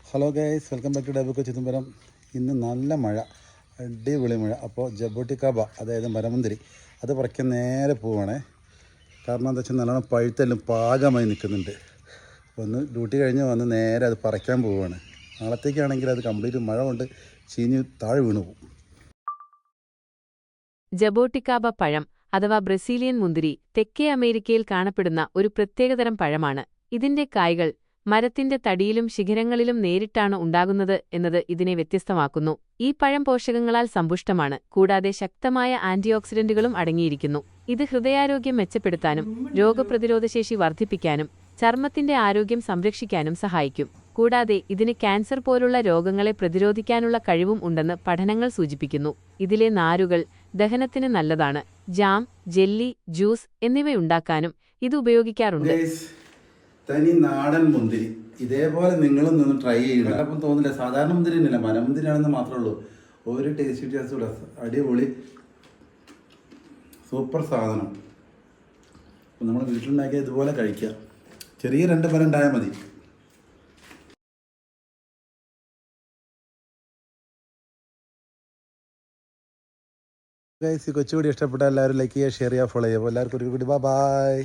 Hello guys, welcome back to ഡബുക്ക് ചിദംബരം. ഇന്ന് നല്ല മഴ, അടിപൊളി മഴ. അപ്പോൾ ജബോട്ടിക്കാബ, അതായത് മരമുന്തിരി, അത് പറിക്കാൻ നേരെ പോവുകയാണേ. കാരണം എന്താ വെച്ചാൽ നല്ലോണം പഴുത്തെല്ലാം പാകമായി നിൽക്കുന്നുണ്ട്. ഒന്ന് ഡ്യൂട്ടി കഴിഞ്ഞ് വന്ന് നേരെ അത് പറിക്കാൻ പോവുകയാണ്. നാളത്തേക്കാണെങ്കിൽ അത് കംപ്ലീറ്റ് മഴ കൊണ്ട് ചീഞ്ഞ് താഴെ വീണു പോകും. ജബോട്ടിക്കാബ പഴം അഥവാ ബ്രസീലിയൻ മുന്തിരി തെക്കേ അമേരിക്കയിൽ കാണപ്പെടുന്ന ഒരു പ്രത്യേകതരം പഴമാണ്. ഇതിന്റെ കായ്കൾ മരത്തിന്റെ തടിയിലും ശിഖരങ്ങളിലും നേരിട്ടാണ് ഉണ്ടാകുന്നത് എന്നത് ഇതിനെ വ്യത്യസ്തമാക്കുന്നു. ഈ പഴം പോഷകങ്ങളാൽ സമ്പുഷ്ടമാണ്, കൂടാതെ ശക്തമായ ആന്റിയോക്സിഡന്റുകളും അടങ്ങിയിരിക്കുന്നു. ഇത് ഹൃദയാരോഗ്യം മെച്ചപ്പെടുത്താനും രോഗപ്രതിരോധശേഷി വർദ്ധിപ്പിക്കാനും ചർമ്മത്തിന്റെ ആരോഗ്യം സംരക്ഷിക്കാനും സഹായിക്കും. കൂടാതെ ഇതിന് ക്യാൻസർ പോലുള്ള രോഗങ്ങളെ പ്രതിരോധിക്കാനുള്ള കഴിവും ഉണ്ടെന്ന് പഠനങ്ങൾ സൂചിപ്പിക്കുന്നു. ഇതിലെ നാരുകൾ ദഹനത്തിന് നല്ലതാണ്. ജാം, ജെല്ലി, ജ്യൂസ് എന്നിവയുണ്ടാക്കാനും ഇത് ഉപയോഗിക്കാറുണ്ട്. തനി നാടൻ മുന്തിരി ഇതേപോലെ നിങ്ങളും നിന്ന് ട്രൈ ചെയ്യണം. അപ്പം തോന്നില്ല, സാധാരണ മുന്തിരി തന്നെയല്ല, മരമുന്തിരിയാണെന്ന് മാത്രമേ ഉള്ളൂ. ഒരു ടേസ്റ്റ് വ്യത്യാസമില്ല, അടിപൊളി സൂപ്പർ സാധനം. അപ്പം നമ്മൾ വീട്ടിലുണ്ടാക്കിയാൽ ഇതുപോലെ കഴിക്കുക. ചെറിയ 2 മരം ഉണ്ടായാൽ മതി. ഗൈസ്, ഈ കൊച്ചുകൂടി ഇഷ്ടപ്പെട്ട എല്ലാവരും ലൈക്ക് ചെയ്യുക, ഷെയർ ചെയ്യുക, ഫോളോ ചെയ്യുക. അപ്പോൾ എല്ലാവർക്കും ഒരു ബൈ.